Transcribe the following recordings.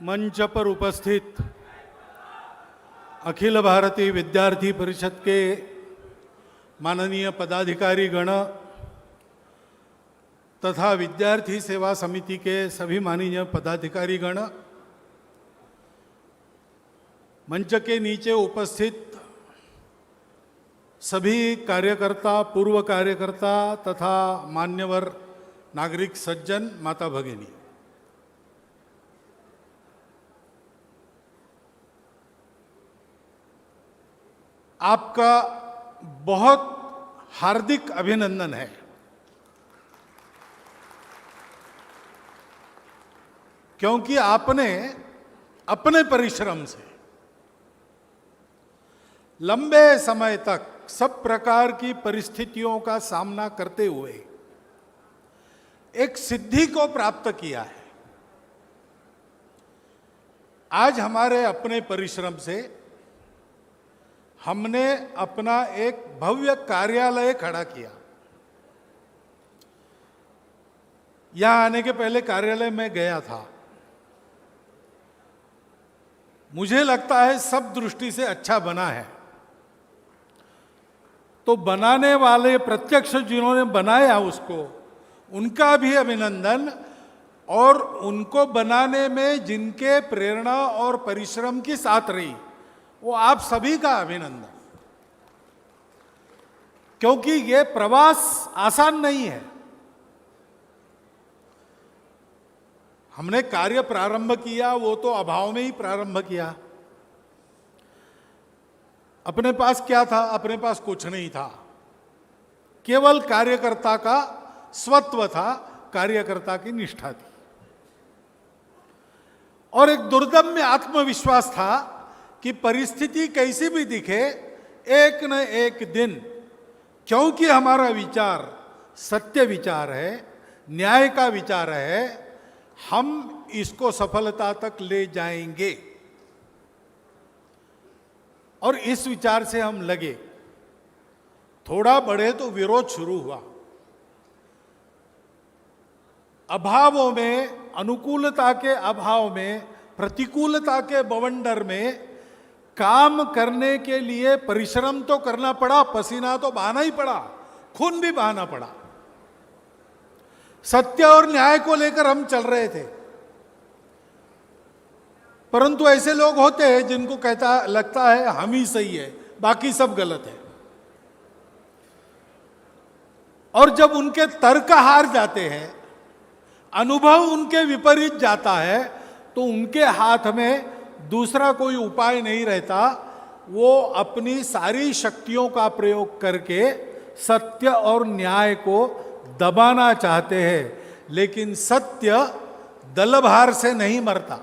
मंच पर उपस्थित अखिल भारतीय विद्यार्थी परिषद के माननीय पदाधिकारी गण तथा विद्यार्थी सेवा समिति के सभी माननीय पदाधिकारी गण, मंच के नीचे उपस्थित सभी कार्यकर्ता, पूर्व कार्यकर्ता तथा मान्यवर नागरिक सज्जन, माता भगिनी, आपका बहुत हार्दिक अभिनंदन है, क्योंकि आपने अपने परिश्रम से लंबे समय तक सब प्रकार की परिस्थितियों का सामना करते हुए एक सिद्धि को प्राप्त किया है। आज हमारे अपने परिश्रम से हमने अपना एक भव्य कार्यालय खड़ा किया। यहां आने के पहले कार्यालय में गया था, मुझे लगता है सब दृष्टि से अच्छा बना है। तो बनाने वाले प्रत्यक्ष जिन्होंने बनाया उसको, उनका भी अभिनंदन, और उनको बनाने में जिनके प्रेरणा और परिश्रम की साथ रही वो आप सभी का अभिनंदन, क्योंकि ये प्रवास आसान नहीं है। हमने कार्य प्रारंभ किया वो तो अभाव में ही प्रारंभ किया। अपने पास क्या था? अपने पास कुछ नहीं था, केवल कार्यकर्ता का स्वत्व था, कार्यकर्ता की निष्ठा थी और एक दुर्दम्य आत्मविश्वास था कि परिस्थिति कैसी भी दिखे, एक न एक दिन, क्योंकि हमारा विचार सत्य विचार है, न्याय का विचार है, हम इसको सफलता तक ले जाएंगे। और इस विचार से हम लगे। थोड़ा बढ़े तो विरोध शुरू हुआ। अभावों में, अनुकूलता के अभाव में, प्रतिकूलता के बवंडर में काम करने के लिए परिश्रम तो करना पड़ा, पसीना तो बहाना ही पड़ा, खून भी बहाना पड़ा। सत्य और न्याय को लेकर हम चल रहे थे, परंतु ऐसे लोग होते हैं जिनको लगता है हम ही सही है, बाकी सब गलत है। और जब उनके तर्क हार जाते हैं, अनुभव उनके विपरीत जाता है, तो उनके हाथ में दूसरा कोई उपाय नहीं रहता। वो अपनी सारी शक्तियों का प्रयोग करके सत्य और न्याय को दबाना चाहते हैं, लेकिन सत्य दलभार से नहीं मरता।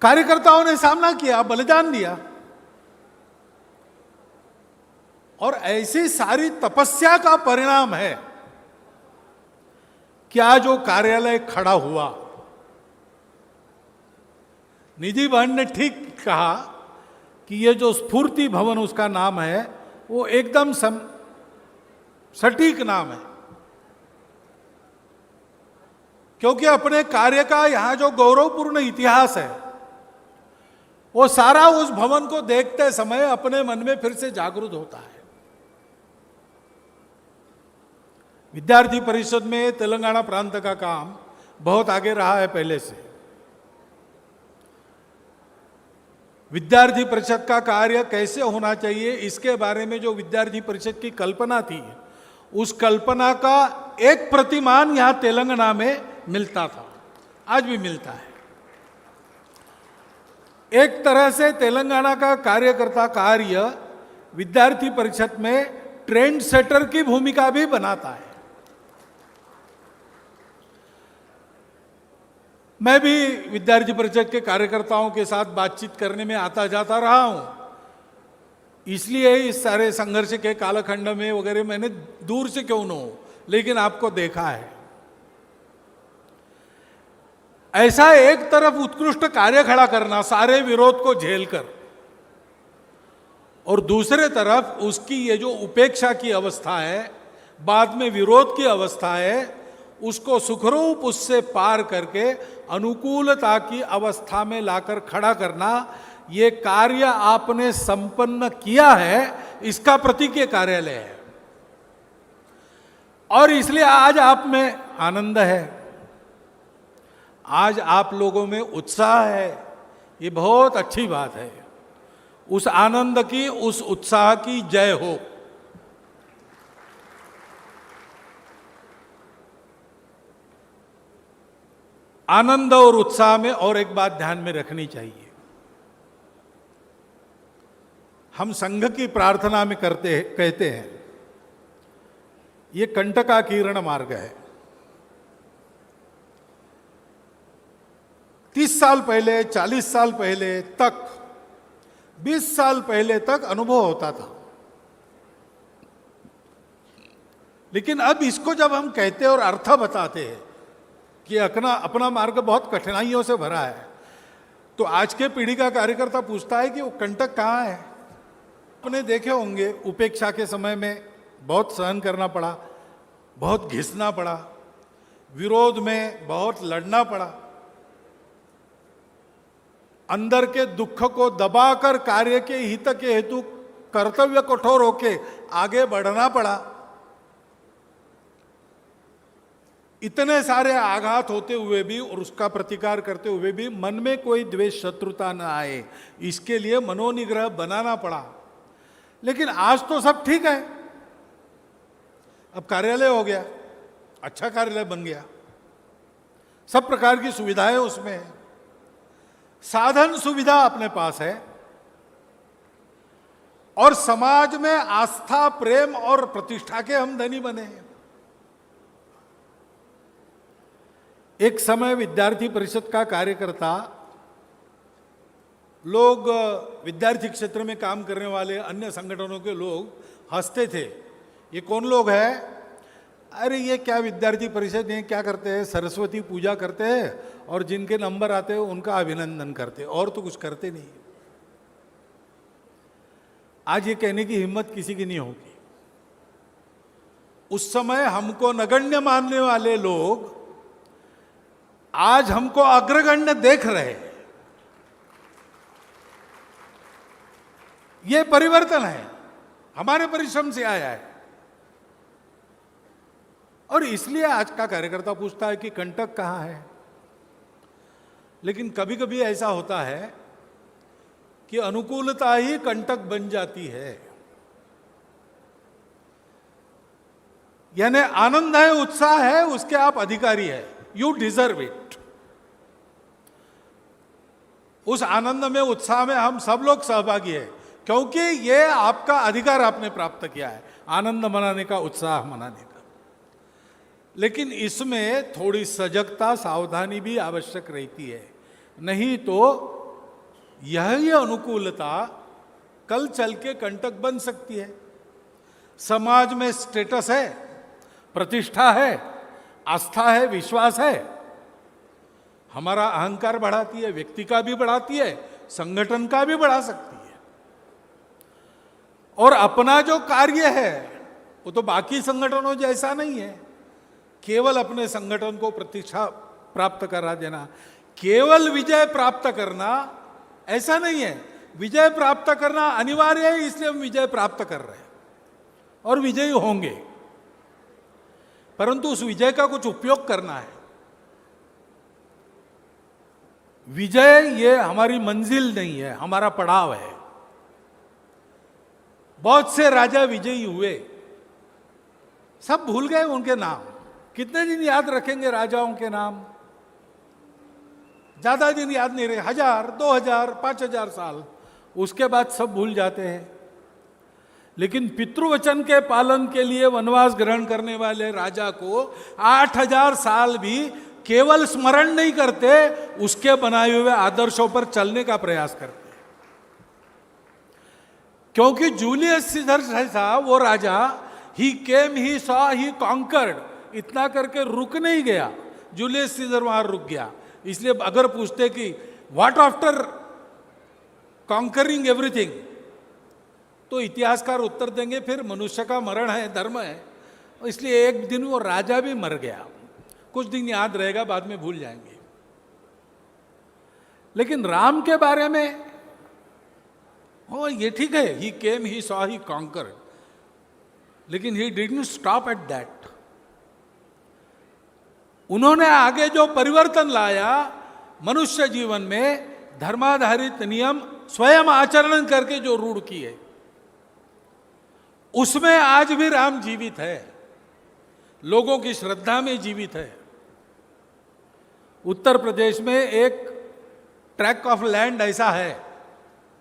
कार्यकर्ताओं ने सामना किया, बलिदान दिया, और ऐसी सारी तपस्या का परिणाम है कि आज वो कार्यालय खड़ा हुआ। निधि बहन ने ठीक कहा कि ये जो स्फूर्ति भवन उसका नाम है, वो एकदम सटीक नाम है, क्योंकि अपने कार्य का यहां जो गौरवपूर्ण इतिहास है, वो सारा उस भवन को देखते समय अपने मन में फिर से जागृत होता है। विद्यार्थी परिषद में तेलंगाना प्रांत का काम बहुत आगे रहा है पहले से। विद्यार्थी परिषद का कार्य कैसे होना चाहिए, इसके बारे में जो विद्यार्थी परिषद की कल्पना थी, उस कल्पना का एक प्रतिमान यहां तेलंगाना में मिलता था, आज भी मिलता है। एक तरह से तेलंगाना का कार्यकर्ता कार्य विद्यार्थी परिषद में ट्रेंड सेटर की भूमिका भी बनाता है। मैं भी विद्यार्थी परिषद के कार्यकर्ताओं के साथ बातचीत करने में आता जाता रहा हूं, इसलिए इस सारे संघर्ष के कालखंड में वगैरह मैंने दूर से क्यों न हो, लेकिन आपको देखा है। ऐसा एक तरफ उत्कृष्ट कार्य खड़ा करना, सारे विरोध को झेलकर, और दूसरे तरफ उसकी ये जो उपेक्षा की अवस्था है, बाद में विरोध की अवस्था है, उसको सुखरूप उससे पार करके अनुकूलता की अवस्था में लाकर खड़ा करना, ये कार्य आपने संपन्न किया है, इसका प्रतीक ये कार्यालय है। और इसलिए आज आप में आनंद है, आज आप लोगों में उत्साह है, ये बहुत अच्छी बात है। उस आनंद की, उस उत्साह की जय हो। आनंद और उत्साह में और एक बात ध्यान में रखनी चाहिए। हम संघ की प्रार्थना में कहते हैं ये कंटकाकीर्ण मार्ग है। 30 साल पहले, 40 साल पहले तक, 20 साल पहले तक अनुभव होता था, लेकिन अब इसको जब हम कहते और अर्थ बताते हैं कि अपना मार्ग बहुत कठिनाइयों से भरा है, तो आज के पीढ़ी का कार्यकर्ता पूछता है कि वो कंटक कहाँ है। आपने देखे होंगे उपेक्षा के समय में बहुत सहन करना पड़ा, बहुत घिसना पड़ा, विरोध में बहुत लड़ना पड़ा, अंदर के दुख को दबाकर कार्य के हित के हेतु कर्तव्य कठोर होके आगे बढ़ना पड़ा। इतने सारे आघात होते हुए भी और उसका प्रतिकार करते हुए भी मन में कोई द्वेष शत्रुता न आए, इसके लिए मनोनिग्रह बनाना पड़ा। लेकिन आज तो सब ठीक है, अब कार्यालय हो गया, अच्छा कार्यालय बन गया, सब प्रकार की सुविधाएं उसमें है, साधन सुविधा अपने पास है, और समाज में आस्था, प्रेम और प्रतिष्ठा के हम धनी बने हैं। एक समय विद्यार्थी परिषद का कार्यकर्ता लोग, विद्यार्थी क्षेत्र में काम करने वाले अन्य संगठनों के लोग हंसते थे, ये कौन लोग हैं, अरे ये क्या विद्यार्थी परिषद, ये क्या करते हैं, सरस्वती पूजा करते हैं और जिनके नंबर आते हैं उनका अभिनंदन करते हैं, और तो कुछ करते नहीं। आज ये कहने की हिम्मत किसी की नहीं होगी। उस समय हमको नगण्य मानने वाले लोग आज हमको अग्रगण्य देख रहे हैं। ये परिवर्तन है, हमारे परिश्रम से आया है। और इसलिए आज का कार्यकर्ता पूछता है कि कंटक कहां है। लेकिन कभी कभी ऐसा होता है कि अनुकूलता ही कंटक बन जाती है। यानी आनंद है, उत्साह है, उसके आप अधिकारी है, यू डिजर्व इट। उस आनंद में, उत्साह में हम सब लोग सहभागी हैं, क्योंकि ये आपका अधिकार आपने प्राप्त किया है, आनंद मनाने का, उत्साह मनाने का। लेकिन इसमें थोड़ी सजगता, सावधानी भी आवश्यक रहती है, नहीं तो यही अनुकूलता कल चल के कंटक बन सकती है। समाज में स्टेटस है, प्रतिष्ठा है, आस्था है, विश्वास है, हमारा अहंकार बढ़ाती है, व्यक्ति का भी बढ़ाती है, संगठन का भी बढ़ा सकती है। और अपना जो कार्य है वो तो बाकी संगठनों जैसा नहीं है, केवल अपने संगठन को प्रतिष्ठा प्राप्त करा देना, केवल विजय प्राप्त करना ऐसा नहीं है। विजय प्राप्त करना अनिवार्य है, इसलिए हम विजय प्राप्त कर रहे हैं और विजयी होंगे, परंतु उस विजय का कुछ उपयोग करना है। विजय ये हमारी मंजिल नहीं है, हमारा पड़ाव है। बहुत से राजा विजयी हुए, सब भूल गए उनके नाम। कितने दिन याद रखेंगे राजाओं के नाम? ज्यादा दिन याद नहीं रहे, 1000, 2000, 5000 साल, उसके बाद सब भूल जाते हैं। लेकिन पितृवचन के पालन के लिए वनवास ग्रहण करने वाले राजा को 8000 साल भी केवल स्मरण नहीं करते, उसके बनाए हुए आदर्शों पर चलने का प्रयास करते। क्योंकि जूलियस सीजर जैसा वो राजा, ही केम, ही सॉ, ही कॉन्कर्ड, इतना करके रुक नहीं गया। जूलियस सीजर वहां रुक गया। इसलिए अगर पूछते कि व्हाट आफ्टर कॉन्करिंग एवरीथिंग, तो इतिहासकार उत्तर देंगे फिर मनुष्य का मरण है, धर्म है। इसलिए एक दिन वो राजा भी मर गया, कुछ दिन याद रहेगा, बाद में भूल जाएंगे। लेकिन राम के बारे में हो, ये ठीक है, ही केम, ही सॉ, ही कॉन्कर्ड, लेकिन he didn't stop at that. उन्होंने आगे जो परिवर्तन लाया मनुष्य जीवन में, धर्माधारित नियम स्वयं आचरण करके जो रूढ़ किए, उसमें आज भी राम जीवित है, लोगों की श्रद्धा में जीवित है। उत्तर प्रदेश में एक ट्रैक ऑफ लैंड ऐसा है,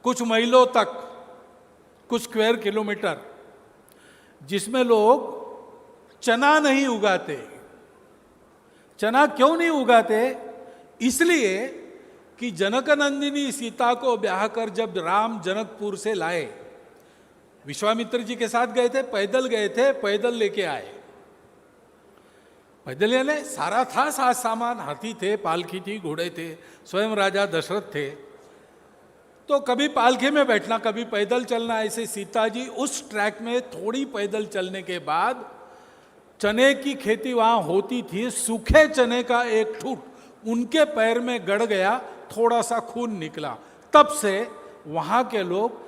कुछ मीलों तक, कुछ स्क्वायर किलोमीटर, जिसमें लोग चना नहीं उगाते। चना क्यों नहीं उगाते? इसलिए कि जनकनंदिनी सीता को ब्याह कर जब राम जनकपुर से लाए, विश्वामित्र जी के साथ गए थे, पैदल लेके आए। पैदल यानी सारा था साथ सामान, हाथी थे, पालकी थी, घोड़े थे, स्वयं राजा दशरथ थे। तो कभी पालकी में बैठना, कभी पैदल चलना, ऐसे सीता जी उस ट्रैक में थोड़ी पैदल चलने के बाद, चने की खेती वहां होती थी, सूखे चने का एक ठूठ उनके पैर में गड़ गया, थोड़ा सा खून निकला। तब से वहां के लोग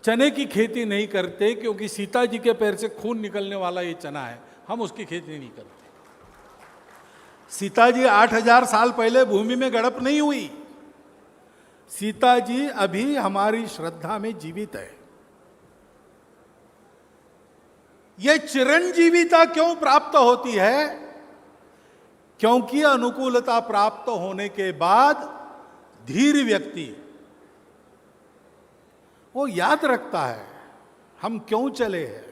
चने की खेती नहीं करते, क्योंकि सीता जी के पैर से खून निकलने वाला ये चना है, हम उसकी खेती नहीं करते। सीता जी 8000 साल पहले भूमि में गड़प नहीं हुई। सीता जी अभी हमारी श्रद्धा में जीवित है। यह चिरंजीविता क्यों प्राप्त होती है? क्योंकि अनुकूलता प्राप्त होने के बाद धीर व्यक्ति वो याद रखता है हम क्यों चले हैं।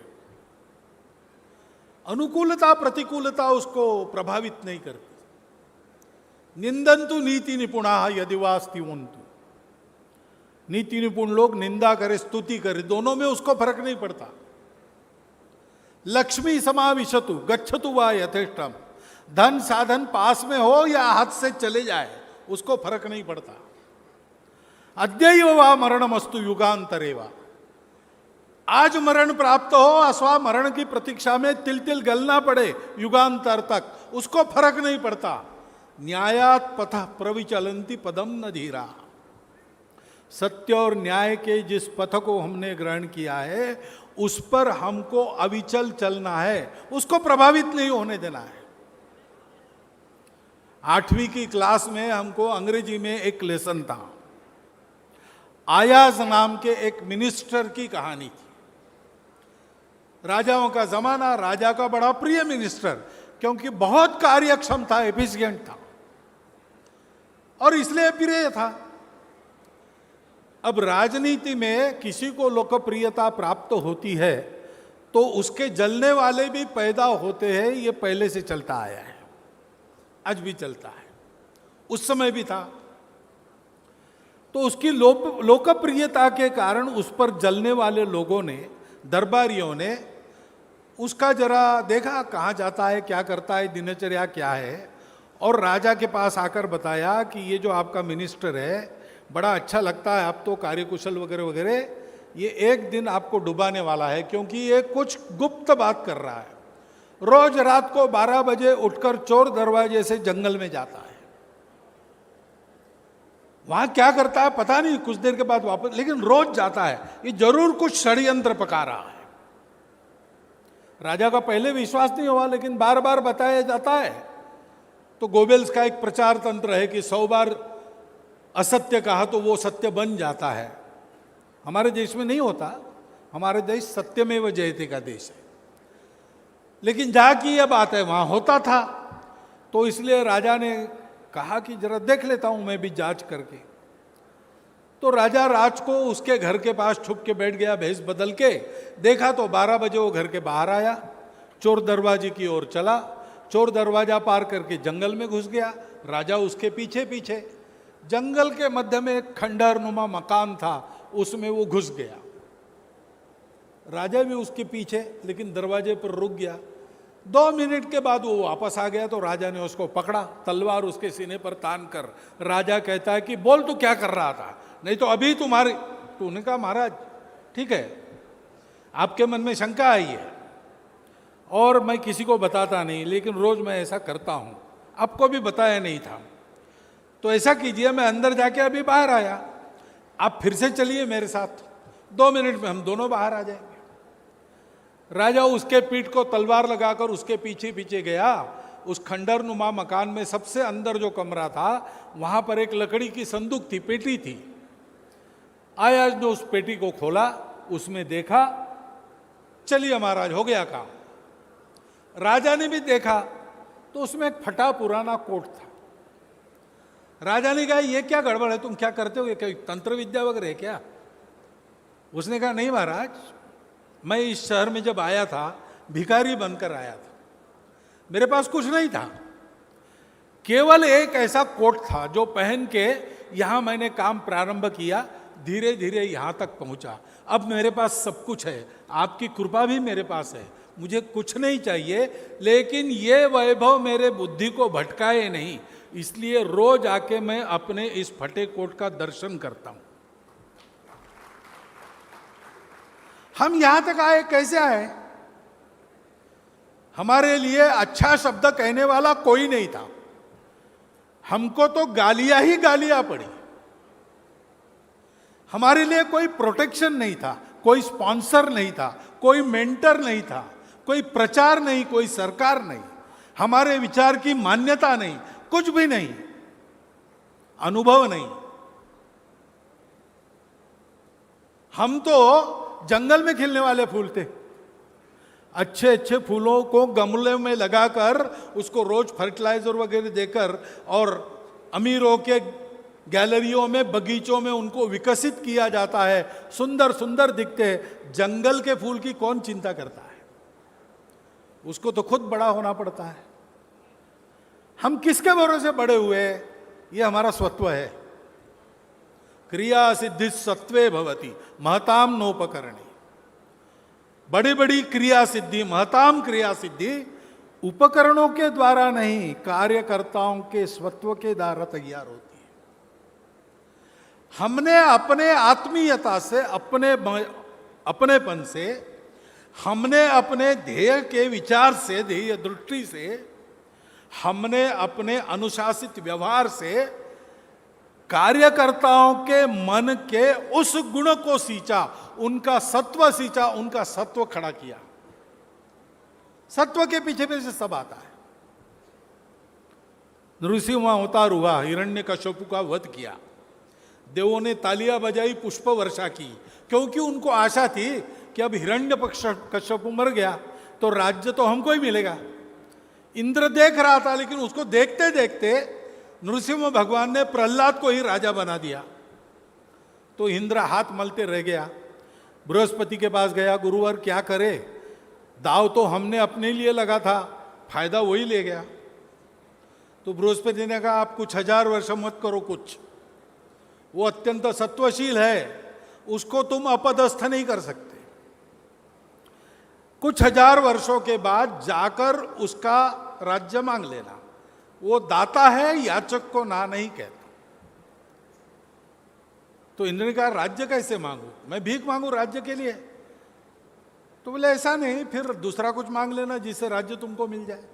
अनुकूलता प्रतिकूलता उसको प्रभावित नहीं करती। निंदन्तु नीति निपुणा यदि वास्तिवन्तु, नीति निपुण लोग निंदा करे स्तुति करे, दोनों में उसको फर्क नहीं पड़ता। लक्ष्मी समाविशतु गच्छतु वा यथेष्टम, धन साधन पास में हो या हाथ से चले जाए, उसको फर्क नहीं पड़ता। अद्यैव वा मरणमस्तु युगांतरे वा, आज मरण प्राप्त हो अथवा मरण की प्रतीक्षा में तिल तिल गलना पड़े युगांतर तक, उसको फर्क नहीं पड़ता। न्यायात पथ प्रविचलंती पदम न धीरा, सत्य और न्याय के जिस पथ को हमने ग्रहण किया है उस पर हमको अविचल चलना है, उसको प्रभावित नहीं होने देना है। 8वीं की क्लास में हमको अंग्रेजी में एक लेसन था, आयाज नाम के एक मिनिस्टर की कहानी थी। राजाओं का जमाना, राजा का बड़ा प्रिय मिनिस्टर, क्योंकि बहुत कार्यक्षम था, एफिशिएंट था और इसलिए प्रिय था। अब राजनीति में किसी को लोकप्रियता प्राप्त होती है तो उसके जलने वाले भी पैदा होते हैं, ये पहले से चलता आया है, आज भी चलता है, उस समय भी था। तो उसकी लोकप्रियता के कारण उस पर जलने वाले लोगों ने, दरबारियों ने उसका जरा देखा कहाँ जाता है, क्या करता है, दिनचर्या क्या है, और राजा के पास आकर बताया कि ये जो आपका मिनिस्टर है बड़ा अच्छा लगता है, आप तो कार्यकुशल वगैरह वगैरह, ये एक दिन आपको डुबाने वाला है, क्योंकि ये कुछ गुप्त बात कर रहा है। रोज रात को 12 बजे उठकर चोर दरवाजे से जंगल में जाता है, वहां क्या करता है पता नहीं, कुछ देर के बाद वापस, लेकिन रोज जाता है, ये जरूर कुछ षड्यंत्र पका रहा है। राजा का पहले विश्वास नहीं हुआ, लेकिन बार बार बताया जाता है। तो गोबेल्स का एक प्रचार तंत्र है कि 100 बार असत्य कहा तो वो सत्य बन जाता है। हमारे देश में नहीं होता, हमारे देश सत्यमेव जयते का देश है, लेकिन जहाँ की यह बात है वहाँ होता था। तो इसलिए राजा ने कहा कि जरा देख लेता हूँ मैं भी जांच करके। तो राजा रात को उसके घर के पास छुप के बैठ गया, भेष बदल के। देखा तो 12 बजे वो घर के बाहर आया, चोर दरवाजे की ओर चला, चोर दरवाजा पार करके जंगल में घुस गया, राजा उसके पीछे पीछे। जंगल के मध्य में एक खंडहर नुमा मकान था, उसमें वो घुस गया, राजा भी उसके पीछे, लेकिन दरवाजे पर रुक गया। 2 मिनट के बाद वो वापस आ गया, तो राजा ने उसको पकड़ा, तलवार उसके सीने पर तान कर। राजा कहता है कि बोल तू क्या कर रहा था, नहीं तो अभी तुम्हारे। तूने कहा महाराज ठीक है, आपके मन में शंका आई है, और मैं किसी को बताता नहीं, लेकिन रोज मैं ऐसा करता हूं, आपको भी बताया नहीं था। तो ऐसा कीजिए, मैं अंदर जाके अभी बाहर आया, आप फिर से चलिए मेरे साथ, 2 मिनट में हम दोनों बाहर आ जाएंगे। राजा उसके पीठ को तलवार लगाकर उसके पीछे पीछे गया। उस खंडर नुमा मकान में सबसे अंदर जो कमरा था, वहां पर एक लकड़ी की संदूक थी, पेटी थी। आयाज ने उस पेटी को खोला, उसमें देखा, चलिए महाराज हो गया काम। राजा ने भी देखा तो उसमें एक फटा पुराना कोट था। राजा ने कहा, ये क्या गड़बड़ है, तुम क्या करते हो, ये क्या तंत्र विद्या वगैरह है क्या? उसने कहा, नहीं महाराज, मैं इस शहर में जब आया था भिखारी बनकर आया था, मेरे पास कुछ नहीं था, केवल एक ऐसा कोट था जो पहन के यहां मैंने काम प्रारंभ किया, धीरे धीरे यहां तक पहुंचा। अब मेरे पास सब कुछ है, आपकी कृपा भी मेरे पास है, मुझे कुछ नहीं चाहिए, लेकिन ये वैभव मेरे बुद्धि को भटकाए नहीं, इसलिए रोज आके मैं अपने इस फटे कोट का दर्शन करता हूं। हम यहां तक आए कैसे आए? हमारे लिए अच्छा शब्द कहने वाला कोई नहीं था, हमको तो गालियां ही गालियां पड़ी। हमारे लिए कोई प्रोटेक्शन नहीं था, कोई स्पॉन्सर नहीं था, कोई मेंटर नहीं था, कोई प्रचार नहीं, कोई सरकार नहीं, हमारे विचार की मान्यता नहीं, कुछ भी नहीं, अनुभव नहीं। हम तो जंगल में खिलने वाले फूल थे। अच्छे अच्छे फूलों को गमले में लगाकर उसको रोज फर्टिलाइजर वगैरह देकर और अमीरों के गैलरियों में, बगीचों में उनको विकसित किया जाता है, सुंदर सुंदर दिखते हैं। जंगल के फूल की कौन चिंता करता है? उसको तो खुद बड़ा होना पड़ता है। हम किसके भरोसे बड़े हुए? ये हमारा स्वत्व है। क्रिया सिद्धि सत्वे भवति महताम नोपकरणी। बड़ी बड़ी क्रिया सिद्धि, महताम क्रिया सिद्धि उपकरणों के द्वारा नहीं, कार्यकर्ताओं के स्वत्व के द्वारा तैयार होती है। हमने अपने आत्मीयता से, अपनेपन से, हमने अपने ध्येय के विचार से, ध्येय दृष्टि से, हमने अपने अनुशासित व्यवहार से कार्यकर्ताओं के मन के उस गुण को सींचा, उनका सत्व सींचा, उनका सत्व खड़ा किया। सत्व के पीछे पीछे सब आता है। नृसिंह अवतार हुआ, हिरण्यकश्यपु का वध किया, देवों ने तालियां बजाई, पुष्प वर्षा की, क्योंकि उनको आशा थी कि अब हिरण्यकश्यपु मर गया तो राज्य तो हमको ही मिलेगा। इंद्र देख रहा था, लेकिन उसको देखते देखते नृसिंह भगवान ने प्रहलाद को ही राजा बना दिया। तो इंद्र हाथ मलते रह गया, बृहस्पति के पास गया, गुरुवर क्या करे, दाव तो हमने अपने लिए लगा था, फायदा वही ले गया। तो बृहस्पति ने कहा, आप कुछ 1000 वर्ष मत करो कुछ, वो अत्यंत सत्वशील है, उसको तुम अपदस्थ नहीं कर सकते। कुछ 1000 वर्षों के बाद जाकर उसका राज्य मांग लेना, वो दाता है, याचक को ना नहीं कहता। तो इंद्र ने कहा, राज्य कैसे मांगू, मैं भीख मांगू राज्य के लिए? तो बोले ऐसा नहीं, फिर दूसरा कुछ मांग लेना जिससे राज्य तुमको मिल जाए।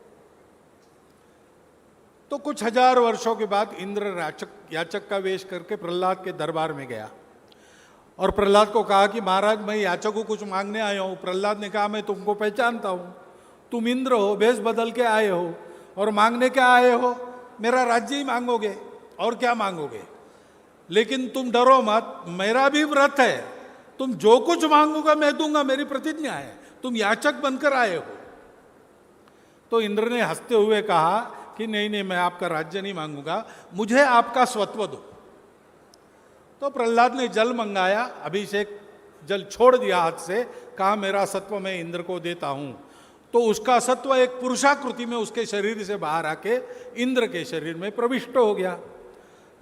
तो कुछ 1000 वर्षों के बाद इंद्र याचक का वेश करके प्रहलाद के दरबार में गया और प्रहलाद को कहा कि महाराज, मैं याचक को कुछ मांगने आया हूं। प्रहलाद ने कहा, मैं तुमको पहचानता हूं, तुम इंद्र हो, भेष बदल के आए हो और मांगने क्या आए हो? मेरा राज्य ही मांगोगे, और क्या मांगोगे? लेकिन तुम डरो मत, मेरा भी व्रत है, तुम जो कुछ मांगोगा मैं दूंगा, मेरी प्रतिज्ञा है, तुम याचक बनकर आए हो। तो इंद्र ने हंसते हुए कहा कि नहीं नहीं, मैं आपका राज्य नहीं मांगूंगा, मुझे आपका स्वत्व दो। तो प्रहलाद ने जल मंगाया, अभिषेक जल छोड़ दिया हाथ से, कहा मेरा सत्व मैं इंद्र को देता हूं। तो उसका सत्व एक पुरुषाकृति में उसके शरीर से बाहर आके इंद्र के शरीर में प्रविष्ट हो गया।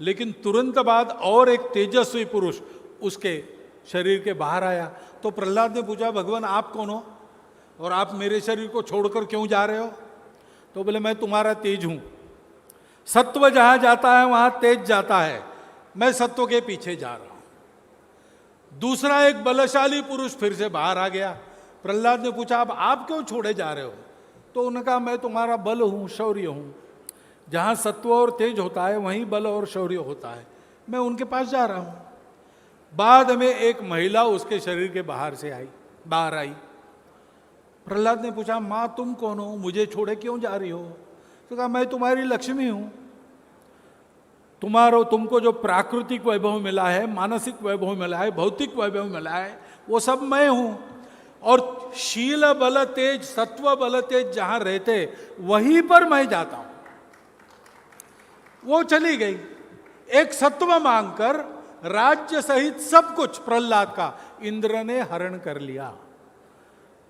लेकिन तुरंत बाद और एक तेजस्वी पुरुष उसके शरीर के बाहर आया। तो प्रहलाद ने पूछा, भगवान आप कौन हो और आप मेरे शरीर को छोड़कर क्यों जा रहे हो? तो बोले, मैं तुम्हारा तेज हूं, सत्व जहां जाता है वहां तेज जाता है, मैं सत्व के पीछे जा रहा हूं। दूसरा एक बलशाली पुरुष फिर से बाहर आ गया, प्रहलाद ने पूछा अब आप क्यों छोड़े जा रहे हो? तो उन्होंने कहा मैं तुम्हारा बल हूं, शौर्य हूं। जहां सत्व और तेज होता है वहीं बल और शौर्य होता है, मैं उनके पास जा रहा हूं। बाद में एक महिला उसके शरीर के बाहर आई। प्रहलाद ने पूछा मां तुम कौन हो, मुझे छोड़े क्यों जा रही हो? तो कहा मैं तुम्हारी लक्ष्मी हूं। तुमको जो प्राकृतिक वैभव मिला है, मानसिक वैभव मिला है, भौतिक वैभव मिला है, वो सब मैं हूं। और शील बल तेज, सत्व बल तेज जहां रहते वहीं पर मैं जाता हूं। वो चली गई। एक सत्व मांगकर राज्य सहित सब कुछ प्रहलाद का इंद्र ने हरण कर लिया।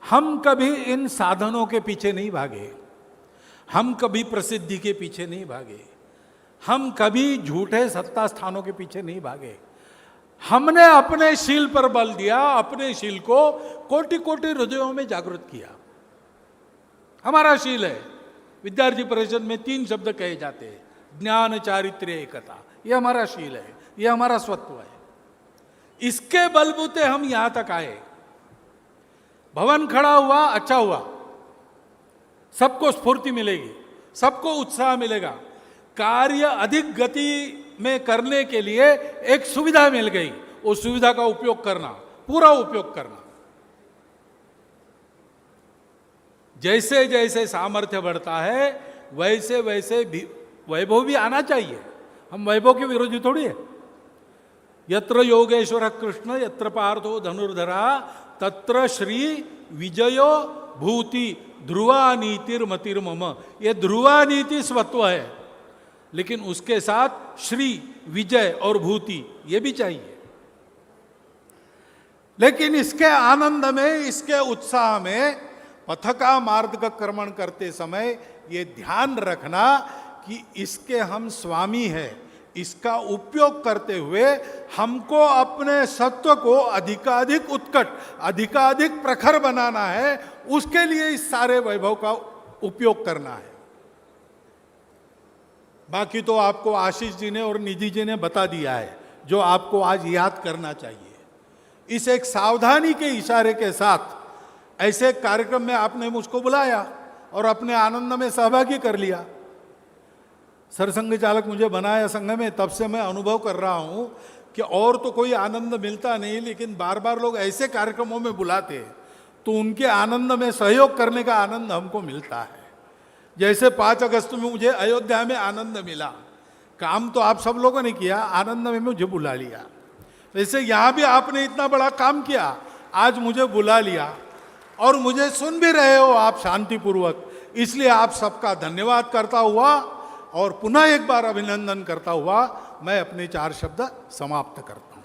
हम कभी इन साधनों के पीछे नहीं भागे, हम कभी प्रसिद्धि के पीछे नहीं भागे, हम कभी झूठे सत्ता स्थानों के पीछे नहीं भागे। हमने अपने शील पर बल दिया, अपने शील को कोटि कोटि हृदयों में जागृत किया। हमारा शील है। विद्यार्थी परिषद में 3 शब्द कहे जाते हैं, ज्ञान चारित्र्य एकता। यह हमारा शील है, यह हमारा स्वत्व है। इसके बलबूते हम यहां तक आए। भवन खड़ा हुआ, अच्छा हुआ, सबको स्फूर्ति मिलेगी, सबको उत्साह मिलेगा। कार्य अधिक गति में करने के लिए एक सुविधा मिल गई, उस सुविधा का उपयोग करना, पूरा उपयोग करना। जैसे जैसे सामर्थ्य बढ़ता है वैसे वैसे भी वैभव भी आना चाहिए। हम वैभव के विरोधी थोड़ी है। यत्र योगेश्वर कृष्ण यत्र पार्थो धनुर्धरा तत्र श्री विजयो भूति ध्रुवा नीतिर मतिर्मम। ये ध्रुवा नीति स्वत्व है, लेकिन उसके साथ श्री विजय और भूति ये भी चाहिए। लेकिन इसके आनंद में, इसके उत्साह में पथका मार्गक्रमण करते समय ये ध्यान रखना कि इसके हम स्वामी हैं। इसका उपयोग करते हुए हमको अपने सत्व को अधिकाधिक उत्कट, अधिकाधिक प्रखर बनाना है। उसके लिए इस सारे वैभव का उपयोग करना है। बाकी तो आपको आशीष जी ने और निधि जी ने बता दिया है, जो आपको आज याद करना चाहिए। इस एक सावधानी के इशारे के साथ ऐसे कार्यक्रम में आपने मुझको बुलाया और अपने आनंद में सहभागी कर लिया। सरसंघ चालक मुझे बनाया संघ में, तब से मैं अनुभव कर रहा हूं कि और तो कोई आनंद मिलता नहीं, लेकिन बार बार लोग ऐसे कार्यक्रमों में बुलाते हैं तो उनके आनंद में सहयोग करने का आनंद हमको मिलता है। जैसे 5 अगस्त में मुझे अयोध्या में आनंद मिला। काम तो आप सब लोगों ने किया, आनंद में मुझे बुला लिया। वैसे यहाँ भी आपने इतना बड़ा काम किया, आज मुझे बुला लिया और मुझे सुन भी रहे हो आप शांतिपूर्वक। इसलिए आप सबका धन्यवाद करता हुआ और पुनः एक बार अभिनंदन करता हुआ मैं अपने 4 शब्द समाप्त करता हूँ।